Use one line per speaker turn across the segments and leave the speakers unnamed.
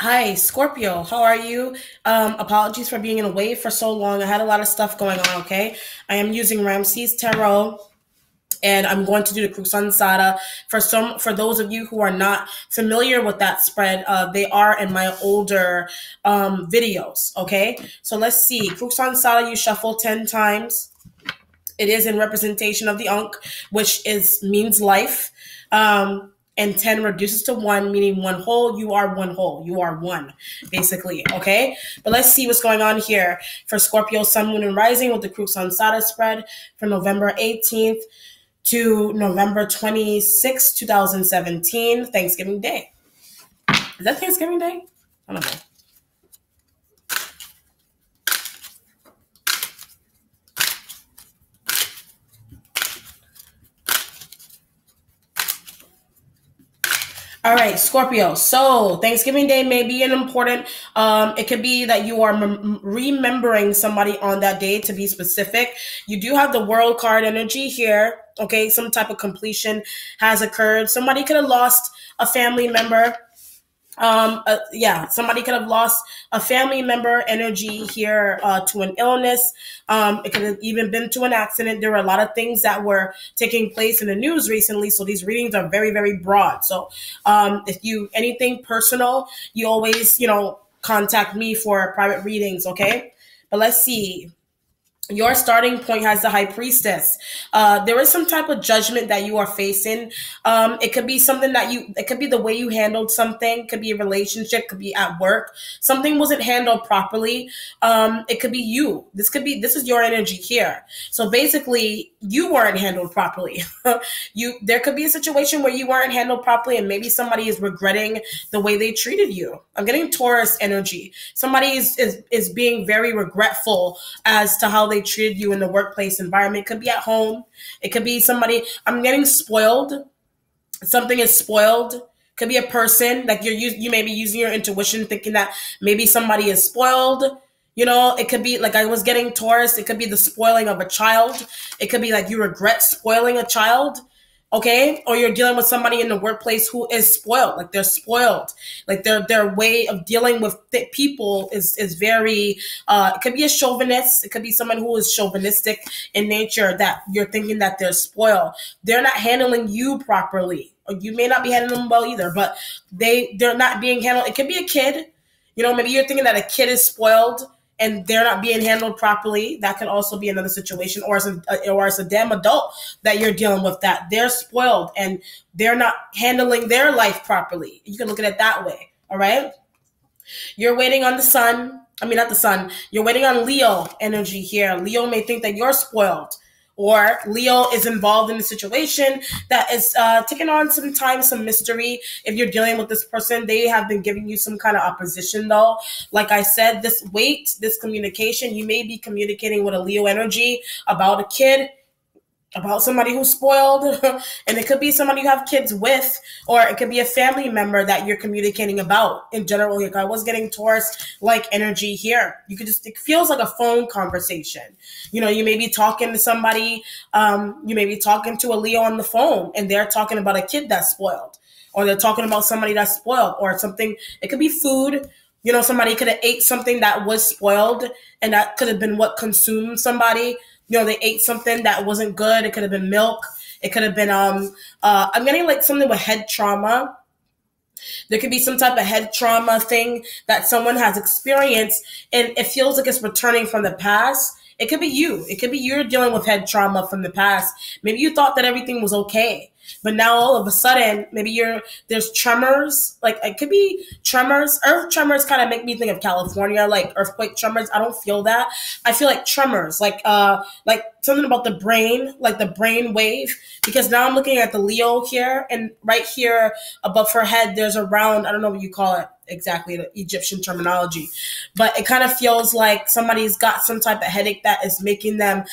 Hi, Scorpio. How are you? Apologies for being away for so long. I had a lot of stuff going on, okay? I am using Ramses Tarot and I'm going to do the Crux Sada. For those of you who are not familiar with that spread, they are in my older videos, okay? So let's see. Crux Sada, you shuffle 10 times. It is in representation of the Ankh, which is means life. And 10 reduces to 1, meaning one whole. You are one whole. You are one, basically. Okay? But let's see what's going on here for Scorpio, Sun, Moon, and Rising with the Crux Sada spread from November 18th to November 26th, 2017, Thanksgiving Day. Is that Thanksgiving Day? I don't know. All right, Scorpio. So Thanksgiving Day may be an important. It could be that you are remembering somebody on that day. To be specific, you do have the World card energy here. Okay, some type of completion has occurred. Somebody could have lost a family member. Somebody could have lost a family member energy here to an illness. It could have even been to an accident. There were a lot of things that were taking place in the news recently. So these readings are very, very broad. So if you anything personal, you always, contact me for private readings. Okay. But let's see. Your starting point has the High Priestess. There is some type of judgment that you are facing. It could be something it could be the way you handled something, could be a relationship, could be at work. Something wasn't handled properly. It could be you. This is your energy here. So basically, you weren't handled properly. There could be a situation where you weren't handled properly and maybe somebody is regretting the way they treated you. I'm getting Taurus energy. Somebody is being very regretful as to how they treated you in the workplace environment. It could be at home. It could be somebody. I'm getting spoiled. Something is spoiled. Could be a person, like you may be using your intuition thinking that maybe somebody is spoiled. It could be like I was getting Taurus. It could be the spoiling of a child. It could be like you regret spoiling a child. Okay. Or you're dealing with somebody in the workplace who is spoiled. Like they're spoiled. Like their way of dealing with people is very, it could be a chauvinist. It could be someone who is chauvinistic in nature that you're thinking that they're spoiled. They're not handling you properly. Or you may not be handling them well either, but they're not being handled. It could be a kid. Maybe you're thinking that a kid is spoiled and they're not being handled properly. That could also be another situation, or as a damn adult that you're dealing with, that they're spoiled and they're not handling their life properly. You can look at it that way. All right. You're waiting on the sun. I mean, not the sun. You're waiting on Leo energy here. Leo may think that you're spoiled, or Leo is involved in a situation that is taking on some time, some mystery. If you're dealing with this person, they have been giving you some kind of opposition, though. Like I said, this communication, you may be communicating with a Leo energy about a kid, about somebody who's spoiled, and it could be somebody you have kids with, or it could be a family member that you're communicating about in general. Like I was getting Taurus like energy here. It feels like a phone conversation. You may be talking to somebody, you may be talking to a Leo on the phone and they're talking about a kid that's spoiled, or they're talking about somebody that's spoiled, or something. It could be food. Somebody could have ate something that was spoiled, and that could have been what consumed somebody. They ate something that wasn't good. It could have been milk. It could have been, I'm getting like something with head trauma. There could be some type of head trauma thing that someone has experienced, and it feels like it's returning from the past. It could be you. It could be you're dealing with head trauma from the past. Maybe you thought that everything was okay, but now all of a sudden, maybe there's tremors. Like it could be tremors. Earth tremors kind of make me think of California, like earthquake tremors. I don't feel that. I feel like tremors, like something about the brain, like the brain wave. Because now I'm looking at the Leo here, and right here above her head, there's a round. I don't know what you call it exactly, the Egyptian terminology, but it kind of feels like somebody's got some type of headache that is making them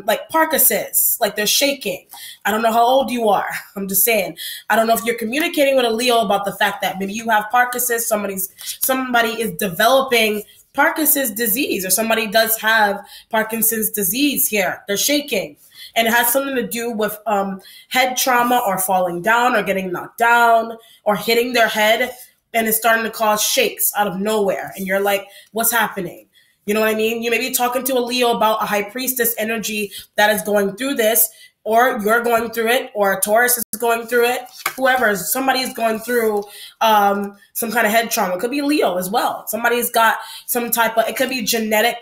like Parkinson's, like they're shaking. I don't know how old you are. I'm just saying. I don't know if you're communicating with a Leo about the fact that maybe you have Parkinson's, somebody is developing Parkinson's disease, or somebody does have Parkinson's disease here. They're shaking. And it has something to do with head trauma, or falling down, or getting knocked down, or hitting their head. and it's starting to cause shakes out of nowhere. And you're like, what's happening? You know what I mean? You may be talking to a Leo about a high priestess energy that is going through this, or you're going through it, or a Taurus is going through it. Whoever, somebody is going through some kind of head trauma. It could be Leo as well. Somebody's got some type of, it could be genetic.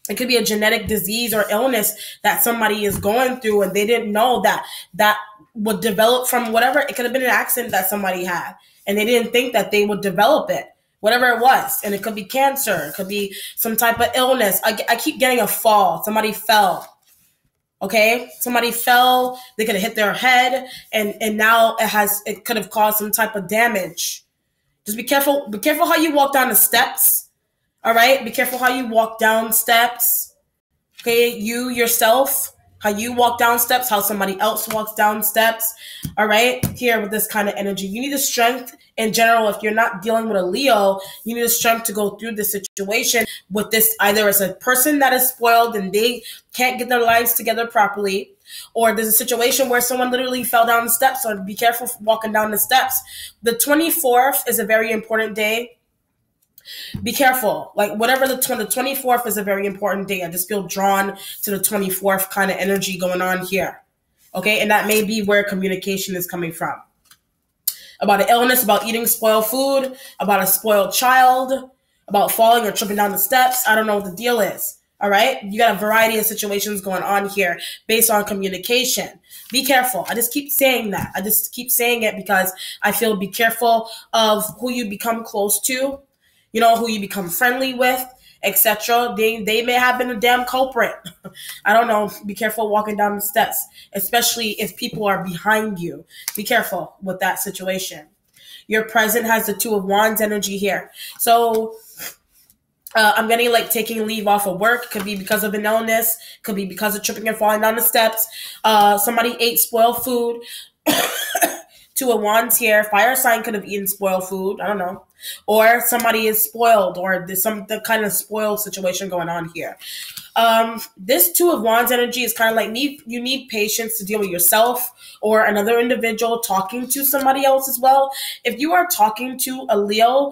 It could be a genetic disease or illness that somebody is going through, and they didn't know that would develop from whatever. It could have been an accident that somebody had, and they didn't think that they would develop it. Whatever it was. And it could be cancer. It could be some type of illness. I keep getting a fall. Somebody fell. Okay? Somebody fell. They could have hit their head. And now it could have caused some type of damage. Just be careful. Be careful how you walk down the steps. All right? Be careful how you walk down steps. Okay? You yourself. How you walk down steps. How somebody else walks down steps. All right? Here with this kind of energy. You need the strength. In general, if you're not dealing with a Leo, you need the strength to go through this situation with this, either as a person that is spoiled and they can't get their lives together properly, or there's a situation where someone literally fell down the steps. So be careful walking down the steps. The 24th is a very important day. Be careful. Like whatever the 24th is a very important day. I just feel drawn to the 24th kind of energy going on here. Okay. And that may be where communication is coming from. About an illness, about eating spoiled food, about a spoiled child, about falling or tripping down the steps. I don't know what the deal is. All right. You got a variety of situations going on here based on communication. Be careful. I just keep saying that. I just keep saying it because I feel be careful of who you become close to, you know, who you become friendly with, etc. They may have been a damn culprit. I don't know. Be careful walking down the steps, especially if people are behind you. Be careful with that situation. Your present has the Two of Wands energy here. So I'm getting like taking leave off of work. Could be because of an illness. Could be because of tripping and falling down the steps. Somebody ate spoiled food. Two of Wands here. Fire sign could have eaten spoiled food. I don't know. Or somebody is spoiled, or there's some kind of spoiled situation going on here. This Two of Wands energy is kind of like you need patience to deal with yourself or another individual talking to somebody else as well. If you are talking to a Leo,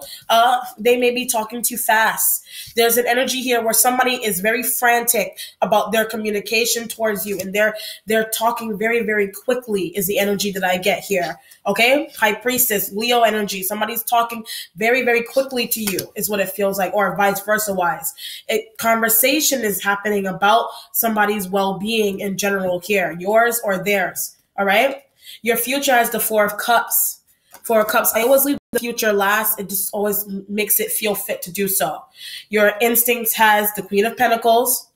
they may be talking too fast. There's an energy here where somebody is very frantic about their communication towards you, and they're talking very, very quickly is the energy that I get here. Okay? High Priestess, Leo energy. Somebody's talking very, very quickly to you is what it feels like, or vice versa wise. Conversation is happening about somebody's well-being in general here, yours or theirs. All right? Your future has the Four of Cups. Four of Cups. I always leave the future last. It just always makes it feel fit to do so. Your instincts has the Queen of Pentacles.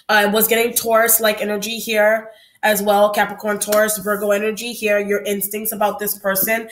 I was getting Taurus-like energy here as well. Capricorn, Taurus, Virgo energy here. Your instincts about this person.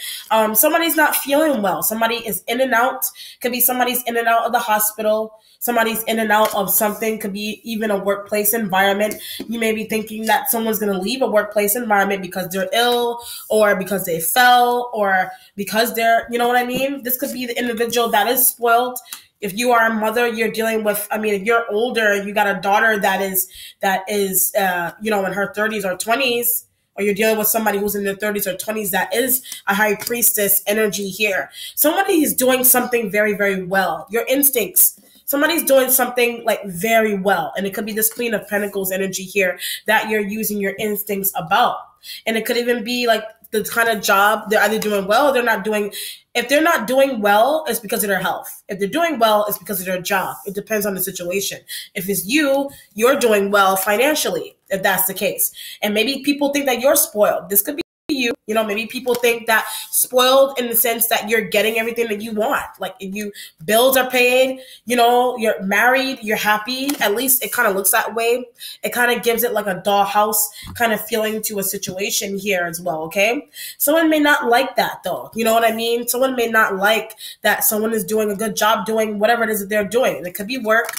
Somebody's not feeling well. Somebody is in and out. Could be somebody's in and out of the hospital. Somebody's in and out of something. Could be even a workplace environment. You may be thinking that someone's going to leave a workplace environment because they're ill, or because they fell, or because they're, you know what I mean? This could be the individual that is spoiled. If you are a mother, you're dealing with, I mean, if you're older, you got a daughter that is, you know, in her 30s or 20s, or you're dealing with somebody who's in their 30s or 20s, that is a High Priestess energy here. Somebody is doing something very, very well. Your instincts. Somebody's doing something like very well. And it could be this Queen of Pentacles energy here that you're using your instincts about. And it could even be like the kind of job they're either doing well or they're not doing. If they're not doing well, it's because of their health. If they're doing well, it's because of their job. It depends on the situation. If it's you, you're doing well financially, if that's the case. And maybe people think that you're spoiled. This could be you. You know, maybe people think that spoiled in the sense that you're getting everything that you want. Like if you bills are paid, you know, you're married, you're happy. At least it kind of looks that way. It kind of gives it like a dollhouse kind of feeling to a situation here as well. Okay. Someone may not like that though. You know what I mean? Someone may not like that someone is doing a good job doing whatever it is that they're doing. It could be work.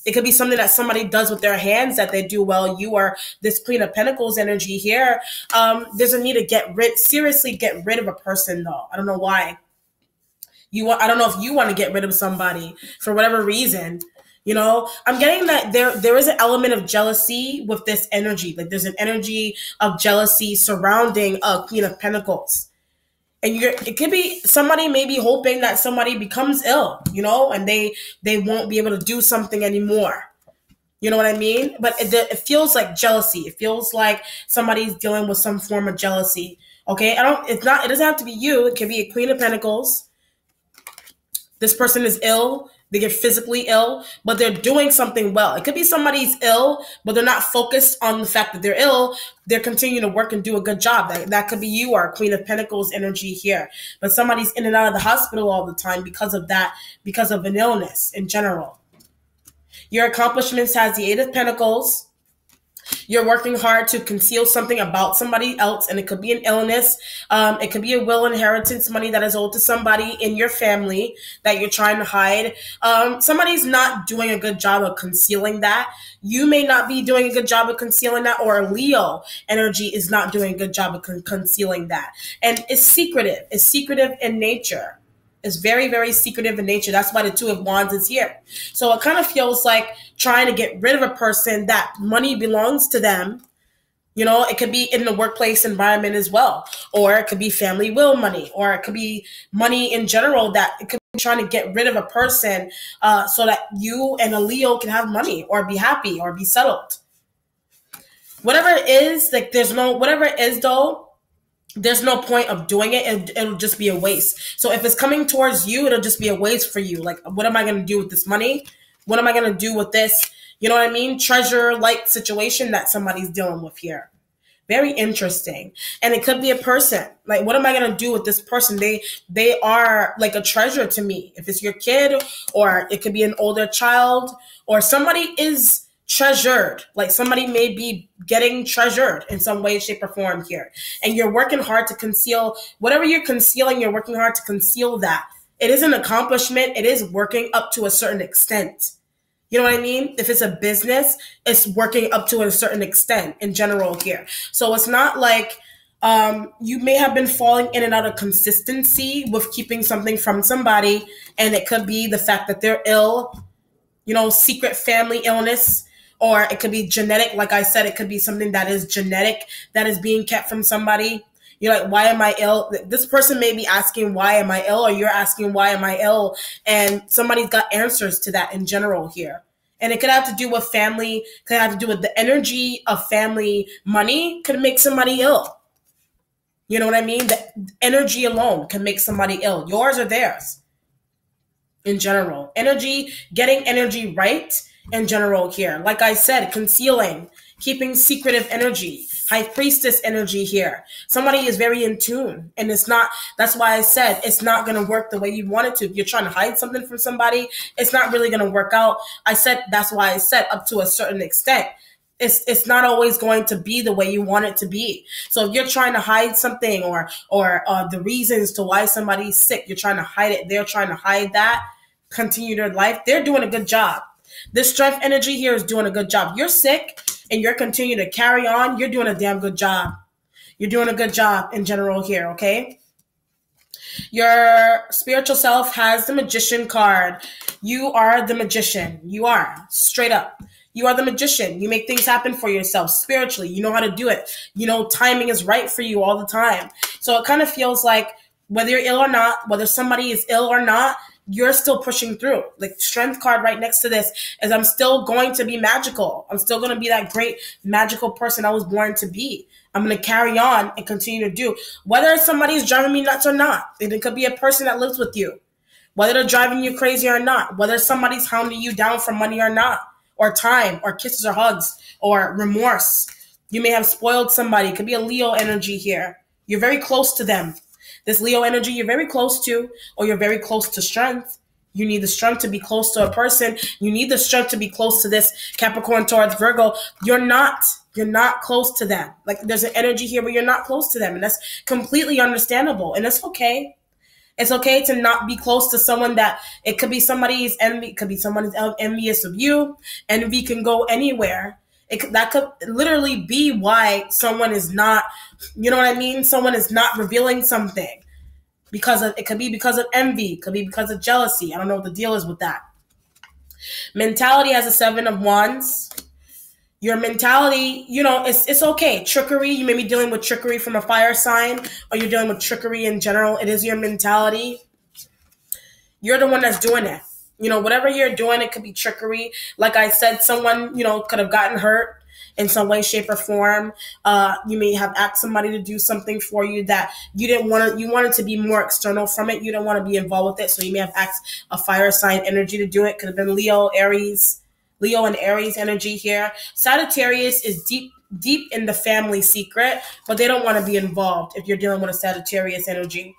It could be something that somebody does with their hands that they do well. You are this Queen of Pentacles energy here. There's a need to seriously get rid of a person though. I don't know why. I don't know if you want to get rid of somebody for whatever reason. You know, I'm getting that there is an element of jealousy with this energy. Like there's an energy of jealousy surrounding a Queen of Pentacles. And it could be somebody may be hoping that somebody becomes ill, and they won't be able to do something anymore. You know what I mean? But it feels like jealousy. It feels like somebody's dealing with some form of jealousy. Okay, it doesn't have to be you. It can be a Queen of Pentacles. This person is ill. They get physically ill, but they're doing something well. It could be somebody's ill, but they're not focused on the fact that they're ill. They're continuing to work and do a good job. That could be you, or Queen of Pentacles energy here. But somebody's in and out of the hospital all the time because of that, because of an illness in general. Your accomplishments has the Eight of Pentacles. You're working hard to conceal something about somebody else, and it could be an illness. It could be a will, inheritance, money that is owed to somebody in your family that you're trying to hide. Somebody's not doing a good job of concealing that. You may not be doing a good job of concealing that, or Leo energy is not doing a good job of concealing that. And it's secretive. It's secretive in nature. It's very, very secretive in nature. That's why the Two of Wands is here. So it kind of feels like trying to get rid of a person that money belongs to them. It could be in the workplace environment as well. Or it could be family will money. Or it could be money in general that it could be trying to get rid of a person so that you and a Leo can have money or be happy or be settled. Whatever it is, whatever it is though, there's no point of doing it. It'll just be a waste. So if it's coming towards you, it'll just be a waste for you. Like, what am I going to do with this money? What am I going to do with this? You know what I mean? Treasure-like situation that somebody's dealing with here. Very interesting. And it could be a person. Like, what am I going to do with this person? They are like a treasure to me. If it's your kid, or it could be an older child, or somebody is treasured. Like, somebody may be getting treasured in some way, shape, or form here. And you're working hard to conceal whatever you're concealing. You're working hard to conceal that. It is an accomplishment. It is working up to a certain extent. You know what I mean? If it's a business, it's working up to a certain extent in general here. So it's not like you may have been falling in and out of consistency with keeping something from somebody. And it could be the fact that they're ill, secret family illness. Or it could be genetic. Like I said, it could be something that is genetic that is being kept from somebody. You're like, why am I ill? This person may be asking, why am I ill? Or you're asking, why am I ill? And somebody's got answers to that in general here. And it could have to do with family, could have to do with the energy of family. Money could make somebody ill. You know what I mean? The energy alone can make somebody ill. Yours or theirs. In general. Energy, getting energy right in general here. Like I said, concealing, keeping secretive energy, High Priestess energy here. Somebody is very in tune, and it's not, that's why I said it's not going to work the way you want it to. If you're trying to hide something from somebody, it's not really going to work out. That's why I said up to a certain extent. It's not always going to be the way you want it to be. So if you're trying to hide something or the reasons to why somebody's sick, you're trying to hide it. They're trying to hide that, continue their life. They're doing a good job. This strength energy here is doing a good job. You're sick and you're continuing to carry on. You're doing a damn good job. You're doing a good job in general here, okay? Your spiritual self has the Magician card. You are the magician. You are, straight up. You are the magician. You make things happen for yourself spiritually. You know how to do it. Timing is right for you all the time. So it kind of feels like whether you're ill or not, whether somebody is ill or not, you're still pushing through. Like, strength card right next to this is I'm still going to be magical. I'm still going to be that great magical person I was born to be. I'm going to carry on and continue to do. Whether somebody's driving me nuts or not, it could be a person that lives with you. Whether they're driving you crazy or not, whether somebody's hounding you down for money or not, or time, or kisses or hugs, or remorse. You may have spoiled somebody. It could be a Leo energy here. You're very close to them. This Leo energy you're very close to, or you're very close to strength. You need the strength to be close to a person. You need the strength to be close to this Capricorn, Taurus, Virgo. You're not close to them. Like, there's an energy here where you're not close to them, and that's completely understandable, and it's okay. It's okay to not be close to someone that, it could be somebody's envy, it could be someone's envious of you. Envy can go anywhere. That could literally be why someone is not, you know what I mean? Someone is not revealing something. It could be because of envy. It could be because of jealousy. I don't know what the deal is with that. Mentality has a 7 of Wands. Your mentality, it's okay. Trickery, you may be dealing with trickery from a fire sign, or you're dealing with trickery in general. It is your mentality. You're the one that's doing it. Whatever you're doing, it could be trickery. Like I said, someone, could have gotten hurt in some way, shape, or form. You may have asked somebody to do something for you that you didn't want to. You wanted to be more external from it. You didn't want to be involved with it. So you may have asked a fire sign energy to do it. Could have been Leo and Aries energy here. Sagittarius is deep in the family secret, but they don't want to be involved if you're dealing with a Sagittarius energy.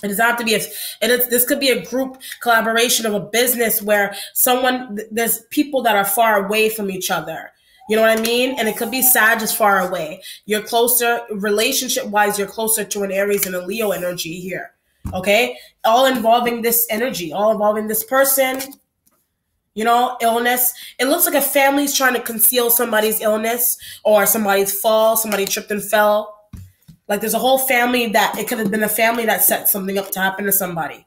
It does not have to be this could be a group collaboration of a business where there's people that are far away from each other. You know what I mean? And it could be Sag is far away. You're closer, relationship-wise, you're closer to an Aries and a Leo energy here. Okay? All involving this energy, all involving this person, illness. It looks like a family's trying to conceal somebody's illness or somebody's fall, somebody tripped and fell. Like there's a whole family it could have been a family that set something up to happen to somebody.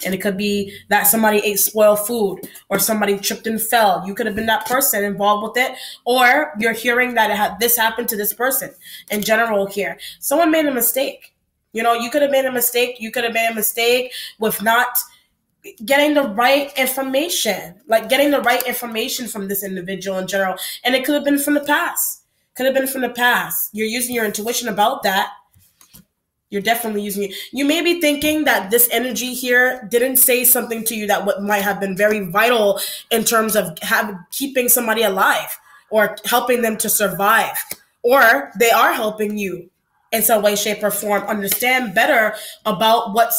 And it could be that somebody ate spoiled food or somebody tripped and fell. You could have been that person involved with it. Or you're hearing that this happened to this person in general here. Someone made a mistake. You could have made a mistake. You could have made a mistake with not getting the right information. Like getting the right information from this individual in general. And it could have been from the past. You're using your intuition about that. You're definitely using it. You may be thinking that this energy here didn't say something to you that might have been very vital in terms of keeping somebody alive or helping them to survive. Or they are helping you in some way, shape, or form understand better about what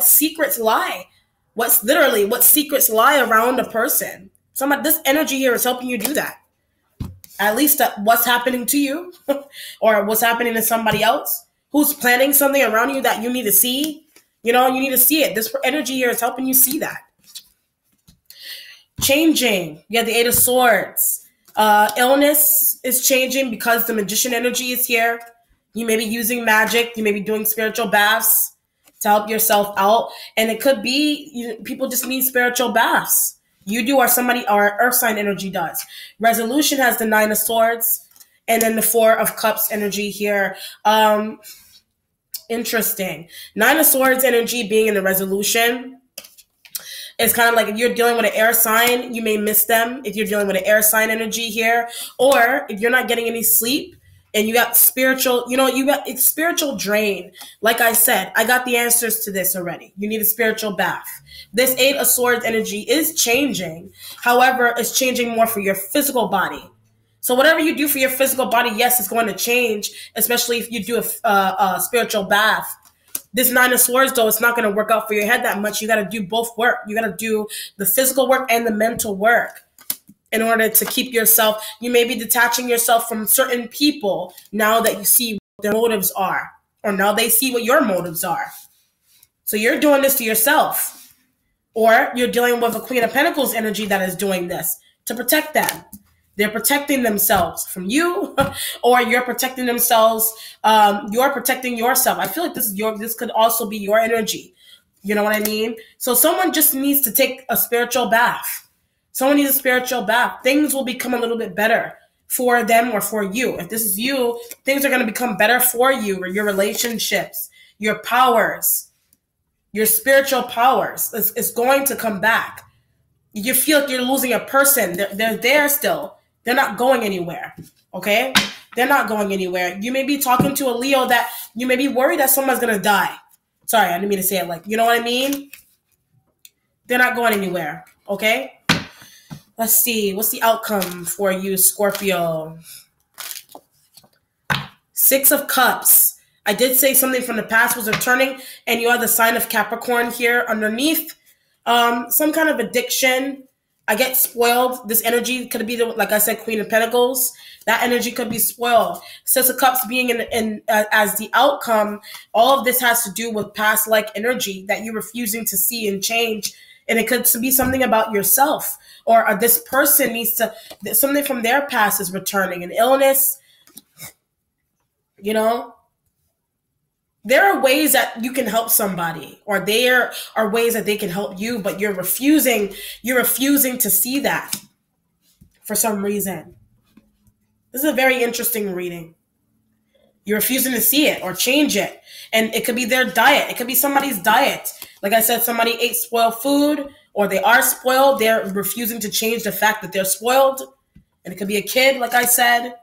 secrets lie. What secrets lie around a person. This energy here is helping you do that. At least what's happening to you or what's happening to somebody else who's planning something around you that you need to see. You need to see it. This energy here is helping you see that. Changing. You have the Eight of Swords. Illness is changing because the Magician energy is here. You may be using magic. You may be doing spiritual baths to help yourself out. And it could be people just need spiritual baths. You do or somebody or Earth sign energy does. Resolution has the Nine of Swords and then the Four of Cups energy here. Interesting. Nine of Swords energy being in the Resolution. It's kind of like if you're dealing with an air sign, you may miss them if you're dealing with an air sign energy here. Or if you're not getting any sleep and you got spiritual, you got spiritual drain. Like I said, I got the answers to this already. You need a spiritual bath. This Eight of Swords energy is changing. However, it's changing more for your physical body. So whatever you do for your physical body, yes, it's going to change, especially if you do a spiritual bath. This Nine of Swords, though, it's not going to work out for your head that much. You got to do both work. You got to do the physical work and the mental work in order to keep yourself. You may be detaching yourself from certain people now that you see what their motives are, or now they see what your motives are. So you're doing this to yourself. Or you're dealing with a Queen of Pentacles energy that is doing this to protect them. They're protecting themselves from you, or you're protecting themselves. You're protecting yourself. I feel like this could also be your energy. You know what I mean? So someone just needs to take a spiritual bath. Someone needs a spiritual bath. Things will become a little bit better for them or for you. If this is you, things are going to become better for you or your relationships, your powers. Your spiritual powers is going to come back. You feel like you're losing a person. They're there still. They're not going anywhere. Okay? They're not going anywhere. You may be talking to a Leo that you may be worried that someone's going to die. Sorry, I didn't mean to say it like, you know what I mean? They're not going anywhere. Okay? Let's see. What's the outcome for you, Scorpio? Six of Cups. I did say something from the past was returning, and you have the sign of Capricorn here underneath. Some kind of addiction. I get spoiled. This energy could be, like I said, Queen of Pentacles. That energy could be spoiled. Six of Cups being as the outcome, all of this has to do with past-like energy that you're refusing to see and change. And it could be something about yourself, or this person needs to, something from their past is returning. An illness, there are ways that you can help somebody, or there are ways that they can help you, but you're refusing to see that for some reason. This is a very interesting reading. You're refusing to see it or change it. And it could be their diet. It could be somebody's diet. Like I said, somebody ate spoiled food or they are spoiled. They're refusing to change the fact that they're spoiled. And it could be a kid, like I said,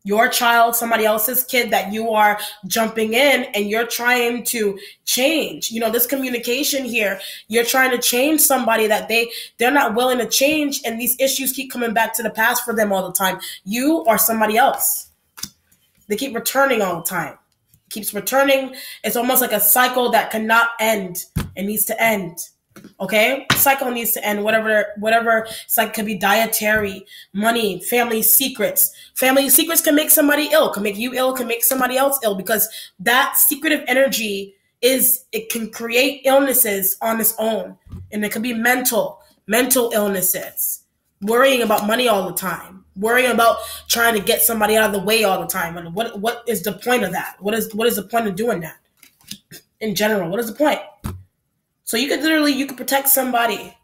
your child, somebody else's kid that you are jumping in and you're trying to change. You know, this communication here, you're trying to change somebody that they're not willing to change, and these issues keep coming back to the past for them all the time. You or somebody else. They keep returning all the time. It keeps returning. It's almost like a cycle that cannot end. It needs to end. Okay? Cycle needs to end. Whatever. It's like, could be dietary, money, family secrets. Family secrets can make somebody ill, can make you ill, can make somebody else ill, because that secretive energy it can create illnesses on its own. And it can be mental illnesses. Worrying about money all the time, worrying about trying to get somebody out of the way all the time. And what is the point of that? What is the point of doing that? In general, what is the point? So you could protect somebody.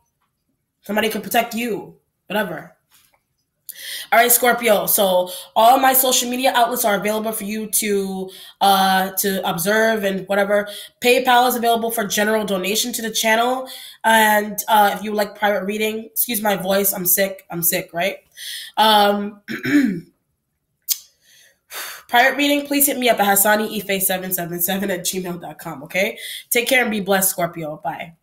Somebody could protect you, whatever. All right, Scorpio. So all my social media outlets are available for you to observe and whatever. PayPal is available for general donation to the channel. And if you like private reading, excuse my voice, I'm sick, right? Private reading, please hit me up at HassaniIfe777 at gmail.com, okay? Take care and be blessed, Scorpio. Bye.